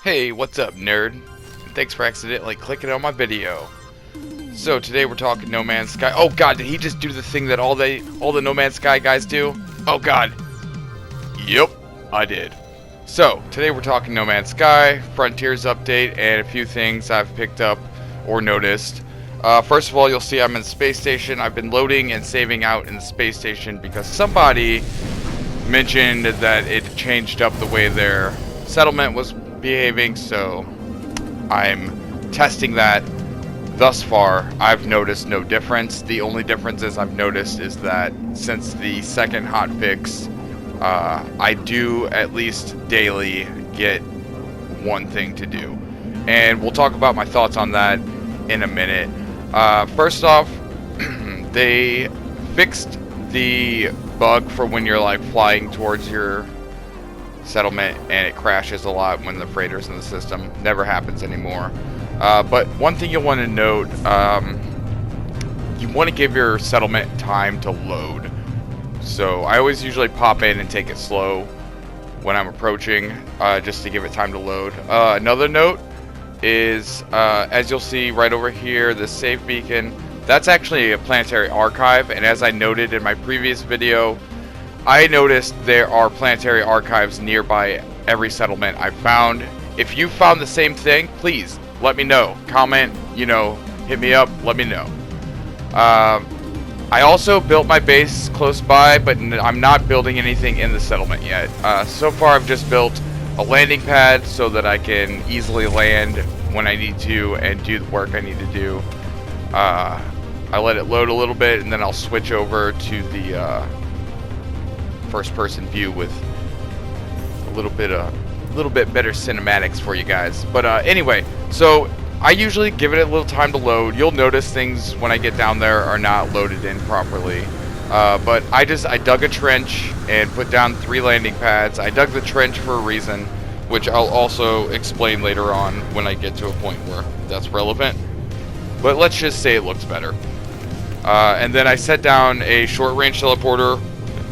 Hey, what's up, nerd? Thanks for accidentally clicking on my video. So today we're talking No Man's Sky. Oh god, did he just do the thing that all the No Man's Sky guys do? Oh god. Yep, I did. So today we're talking No Man's Sky, Frontiers update, and a few things I've picked up or noticed. First of all, you'll see I'm in the space station. I've been loading and saving out in the space station because somebody mentioned that it changed up the way their settlement was behaving, so I'm testing that. Thus far, I've noticed no difference. The only differences I've noticed is that since the second hotfix, I do at least daily get one thing to do. And we'll talk about my thoughts on that in a minute. First off, they fixed the bug for when you're like flying towards your settlement and it crashes a lot when the freighter's in the system. Never happens anymore. But one thing you'll want to note, you want to give your settlement time to load. So I always usually pop in and take it slow when I'm approaching, just to give it time to load. Another note is, as you'll see right over here, the save beacon, that's actually a planetary archive, and as I noted in my previous video, I noticed there are planetary archives nearby every settlement I've found. If you found the same thing, please let me know. Comment, hit me up, let me know. I also built my base close by, but I'm not building anything in the settlement yet. So far I've just built a landing pad so that I can easily land when I need to and do the work I need to do. I let it load a little bit and then I'll switch over to the first person view with a little bit better cinematics for you guys. But anyway, so I usually give it a little time to load. You'll notice things when I get down there are not loaded in properly. But I dug a trench and put down 3 landing pads. I dug the trench for a reason, which I'll also explain later on when I get to a point where that's relevant. But let's just say it looks better. And then I set down a short-range teleporter,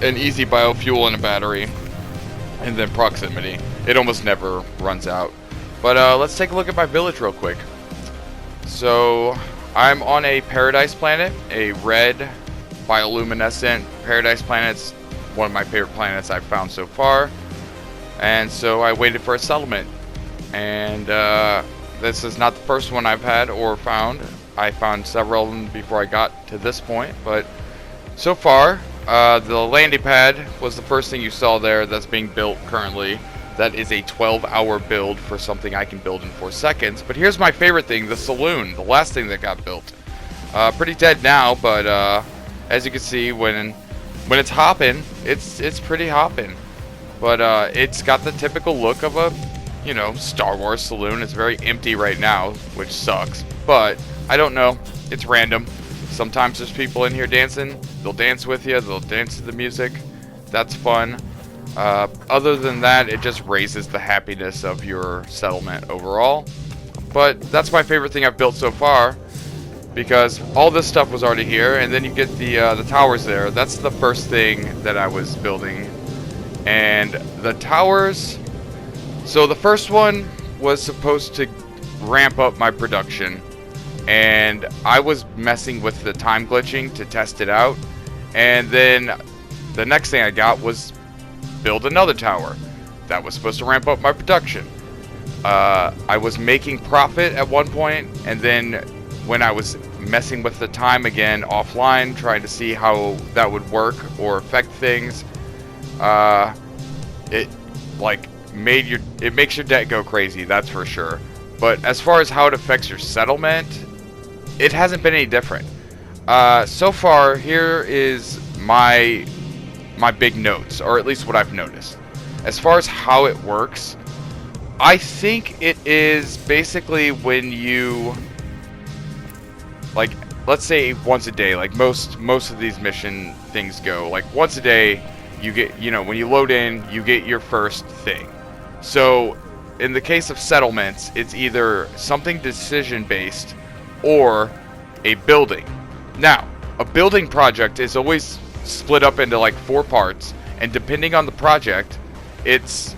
an easy biofuel, and a battery, and then proximity. It almost never runs out. But let's take a look at my village real quick. So I'm on a paradise planet, a red bioluminescent paradise planet. It's one of my favorite planets I've found so far. And so I waited for a settlement. And this is not the first one I've had or found. I found several of them before I got to this point. But so far, the landing pad was the first thing you saw there that's being built currently. That is a 12-hour build for something I can build in 4 seconds. But here's my favorite thing, the saloon, the last thing that got built. Pretty dead now, but as you can see, when it's hopping, it's pretty hopping. But it's got the typical look of a, Star Wars saloon. It's very empty right now, which sucks. But I don't know. It's random. Sometimes there's people in here dancing. They'll dance with you. They'll dance to the music. That's fun. Other than that, it just raises the happiness of your settlement overall. But that's my favorite thing I've built so far, because all this stuff was already here, and then you get the towers there. That's the first thing that I was building. And the towers, so the first one was supposed to ramp up my production, and I was messing with the time glitching to test it out. And then the next thing I got was build another tower. That was supposed to ramp up my production. I was making profit at one point, and then when I was messing with the time again offline, trying to see how that would work or affect things, it makes your debt go crazy, that's for sure. But as far as how it affects your settlement, it hasn't been any different. So far, here is my big notes, or at least what I've noticed. As far as how it works, I think it is basically when you, like, let's say once a day, like most of these mission things go, like once a day you get, when you load in, you get your first thing. So in the case of settlements, it's either something decision based or a building. Now, a building project is always split up into like 4 parts, and depending on the project, it's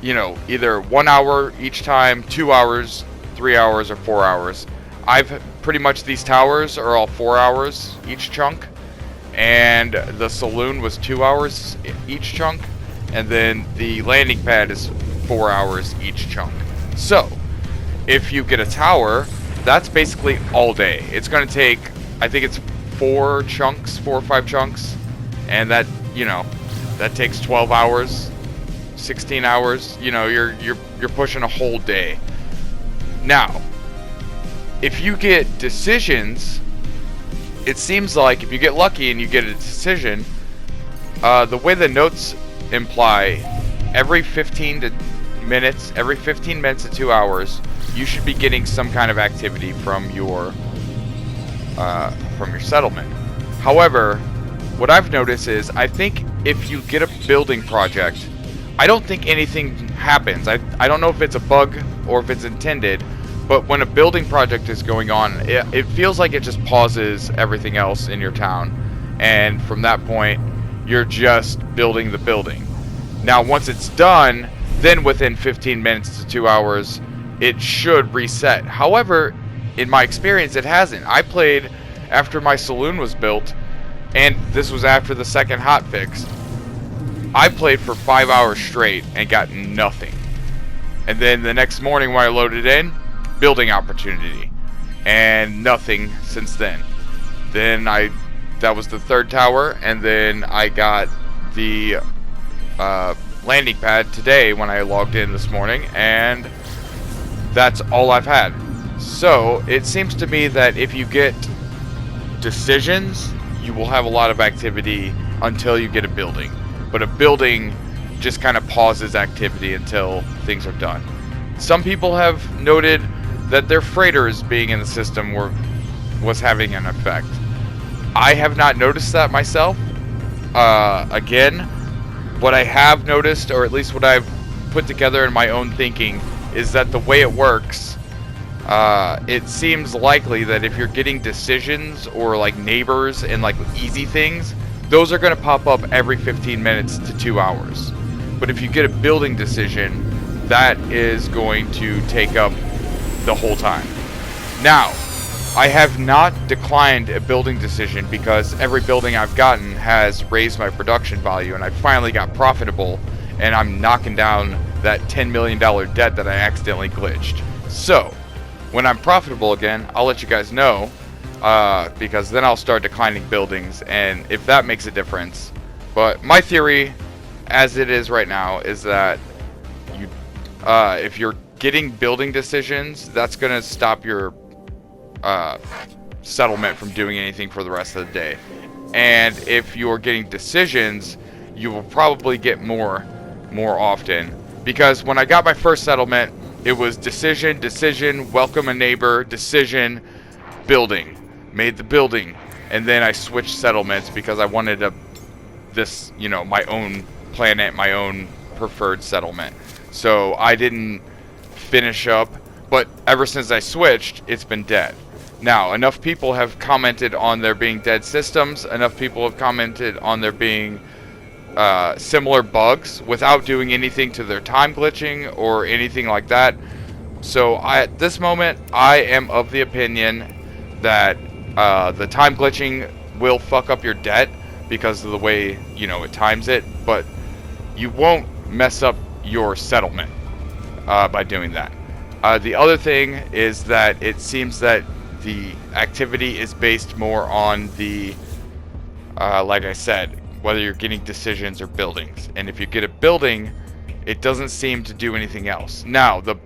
you know, either 1 hour each time, 2 hours, 3 hours, or 4 hours. I've pretty much, these towers are all 4 hours each chunk, and the saloon was 2 hours each chunk, and then the landing pad is 4 hours each chunk. So if you get a tower, that's basically all day. It's going to take, I think it's 4 or 5 chunks, and that, you know, that takes 12 hours, 16 hours. You know, you're pushing a whole day. Now, if you get decisions, it seems like if you get lucky and you get a decision, the way the notes imply, every 15 minutes to 2 hours, you should be getting some kind of activity from your settlement. However, what I've noticed is, I think if you get a building project, I don't think anything happens. I don't know if it's a bug or if it's intended, but when a building project is going on, it feels like it just pauses everything else in your town, and from that point, you're just building the building. Now, once it's done, then within 15 minutes to 2 hours, it should reset. However, in my experience, it hasn't. I played after my saloon was built, and this was after the second hotfix. I played for 5 hours straight and got nothing. And then the next morning when I loaded in, building opportunity, and nothing since then. Then that was the third tower, and then I got the landing pad today when I logged in this morning, and that's all I've had. So it seems to me that if you get decisions, you will have a lot of activity until you get a building. But a building just kind of pauses activity until things are done. Some people have noted that their freighters being in the system was having an effect. I have not noticed that myself. Again, what I have noticed, or at least what I've put together in my own thinking, is that the way it works, it seems likely that if you're getting decisions or like neighbors and like easy things, those are going to pop up every 15 minutes to 2 hours. But if you get a building decision, that is going to take up the whole time. Now, I have not declined a building decision because every building I've gotten has raised my production value, and I finally got profitable, and I'm knocking down that $10 million debt that I accidentally glitched. So, when I'm profitable again, I'll let you guys know, because then I'll start declining buildings, and if that makes a difference. But my theory, as it is right now, is that if you're getting building decisions, that's going to stop your settlement from doing anything for the rest of the day. And if you're getting decisions, you will probably get more often. Because when I got my first settlement, it was decision, welcome a neighbor, decision, building. Made the building. And then I switched settlements because I wanted my own planet, my own preferred settlement. So I didn't finish up, but ever since I switched, it's been dead. Now, enough people have commented on there being dead systems, enough people have commented on there being similar bugs without doing anything to their time glitching or anything like that. So at this moment, I am of the opinion that the time glitching will fuck up your debt because of the way, it times it, but you won't mess up your settlement by doing that. The other thing is that it seems that the activity is based more on the, like I said, whether you're getting decisions or buildings. And if you get a building, it doesn't seem to do anything else. Now, the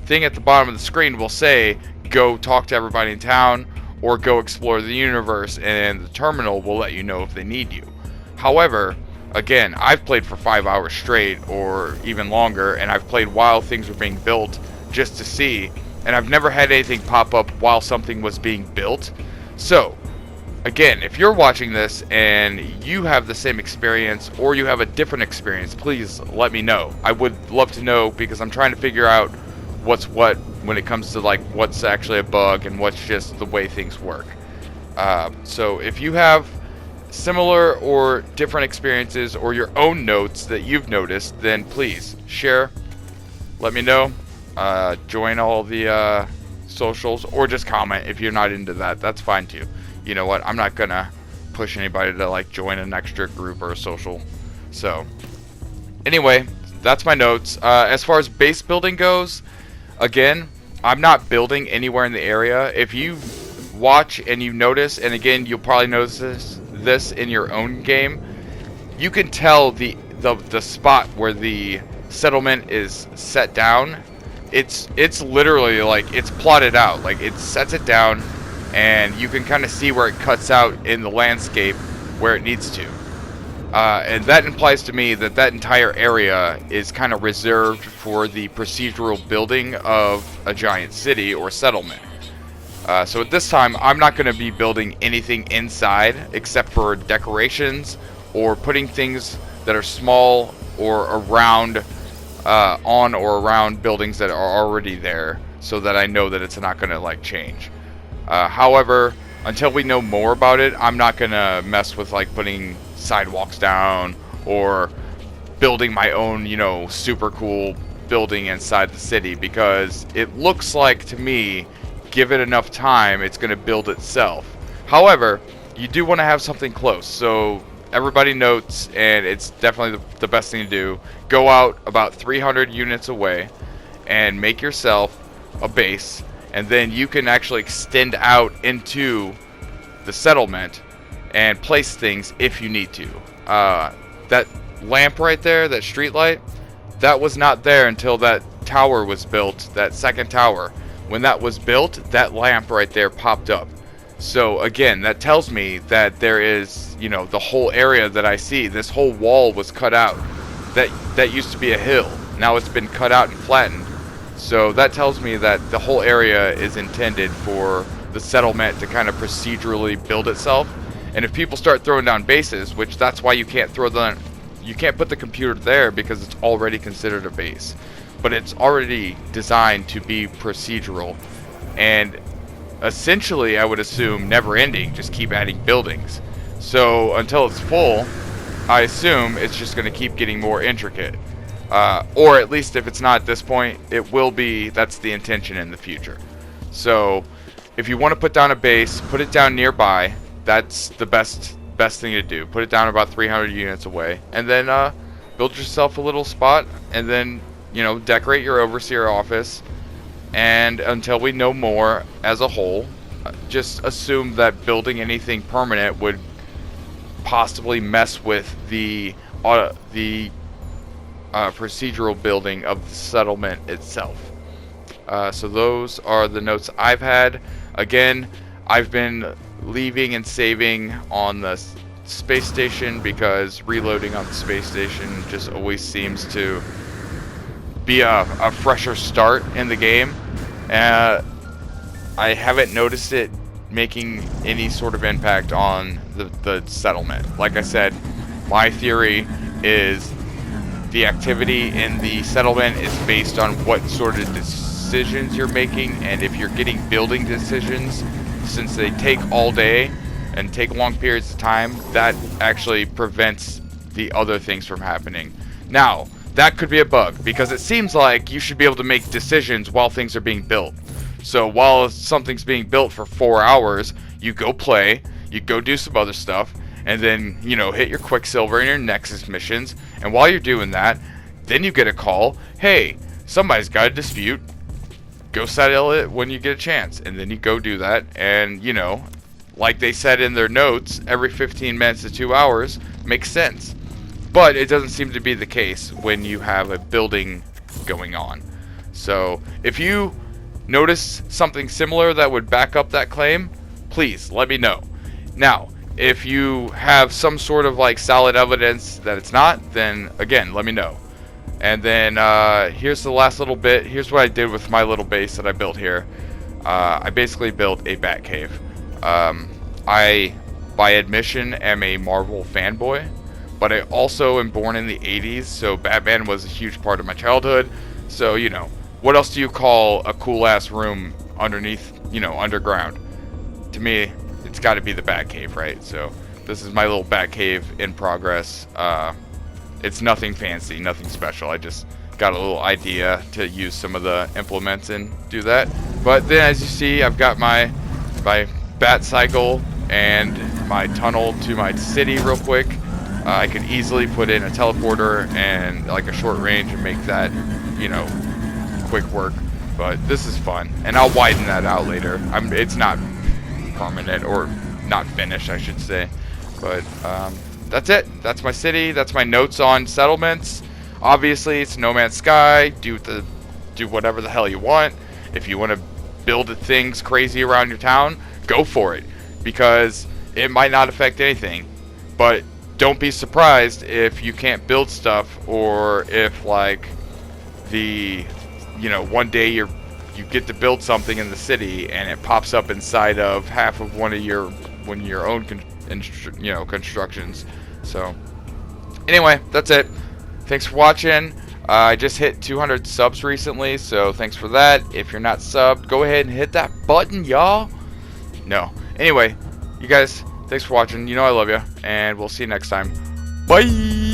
thing at the bottom of the screen will say, go talk to everybody in town, or go explore the universe, and the terminal will let you know if they need you. However, again, I've played for 5 hours straight, or even longer, and I've played while things were being built just to see, and I've never had anything pop up while something was being built. So, again, if you're watching this and you have the same experience, or you have a different experience, please let me know. I would love to know, because I'm trying to figure out what's what when it comes to like what's actually a bug and what's just the way things work. So if you have similar or different experiences or your own notes that you've noticed, then please share let me know. Join all the socials, or just comment if you're not into that. That's fine too. You know what? I'm not gonna push anybody to like join an extra group or a social. So anyway, that's my notes. As far as base building goes, again, I'm not building anywhere in the area. If you watch and you notice, and again, you'll probably notice this in your own game, you can tell the spot where the settlement is set down. It's literally like it's plotted out. Like it sets it down, and you can kind of see where it cuts out in the landscape where it needs to. And that implies to me that that entire area is kind of reserved for the procedural building of a giant city or settlement. So at this time, I'm not going to be building anything inside except for decorations or putting things that are small or around, on or around buildings that are already there, so that I know that it's not going to like change. However, until we know more about it, I'm not going to mess with like putting sidewalks down or building my own, you know, super cool building inside the city, because it looks like to me, give it enough time, it's going to build itself. However, you do want to have something close, so everybody notes, and it's definitely the best thing to do. Go out about 300 units away and make yourself a base, and then you can actually extend out into the settlement and place things if you need to. That lamp right there, that street light, that was not there until that tower was built, that second tower. When that was built, that lamp right there popped up. So again, that tells me that there is, you know, the whole area that I see, this whole wall was cut out. That used to be a hill. Now it's been cut out and flattened. So that tells me that the whole area is intended for the settlement to kind of procedurally build itself. And if people start throwing down bases, which that's why you can't put the computer there, because it's already considered a base. But it's already designed to be procedural, and essentially I would assume never ending, just keep adding buildings. So until it's full, I assume it's just going to keep getting more intricate. Or at least if it's not at this point, it will be. That's the intention in the future. So if you want to put down a base, put it down nearby. That's the best thing to do. Put it down about 300 units away, and then build yourself a little spot, and then, you know, decorate your overseer office. And until we know more as a whole, just assume that building anything permanent would possibly mess with the procedural building of the settlement itself. So those are the notes I've had. Again, I've been leaving and saving on the space station because reloading on the space station just always seems to be a fresher start in the game. I haven't noticed it making any sort of impact on the settlement. Like I said, my theory is the activity in the settlement is based on what sort of decisions you're making, and if you're getting building decisions, since they take all day and take long periods of time, that actually prevents the other things from happening. Now, that could be a bug, because it seems like you should be able to make decisions while things are being built. So while something's being built for 4 hours, you go play, you go do some other stuff, and then, you know, hit your Quicksilver and your Nexus missions, and while you're doing that, then you get a call, hey, somebody's got a dispute, go settle it when you get a chance, and then you go do that, and, you know, like they said in their notes, every 15 minutes to 2 hours makes sense. But it doesn't seem to be the case when you have a building going on. So if you notice something similar that would back up that claim, please let me know. Now, if you have some sort of like solid evidence that it's not, then again, let me know. And then here's the last little bit. Here's what I did with my little base that I built here. I basically built a bat cave. I, by admission, am a Marvel fanboy, but I also am born in the 80s, so Batman was a huge part of my childhood. So, you know, what else do you call a cool-ass room underneath, you know, underground? To me, it's got to be the Batcave, right? So this is my little Batcave in progress. It's nothing fancy, nothing special. I just got a little idea to use some of the implements and do that. But then, as you see, I've got my bat cycle and my tunnel to my city real quick. I could easily put in a teleporter and like a short range and make that, you know, quick work. But this is fun, and I'll widen that out later. It's not permanent, or not finished, I should say. But that's it. That's my city. That's my notes on settlements. Obviously, it's No Man's Sky. Do whatever the hell you want. If you want to build things crazy around your town, go for it, because it might not affect anything. But don't be surprised if you can't build stuff, or if like one day you get to build something in the city and it pops up inside of half of one of your own constructions. So anyway, that's it. Thanks for watching. I just hit 200 subs recently, so thanks for that. If you're not subbed, go ahead and hit that button, y'all. No. Anyway, you guys, thanks for watching. You know I love you, and we'll see you next time. Bye.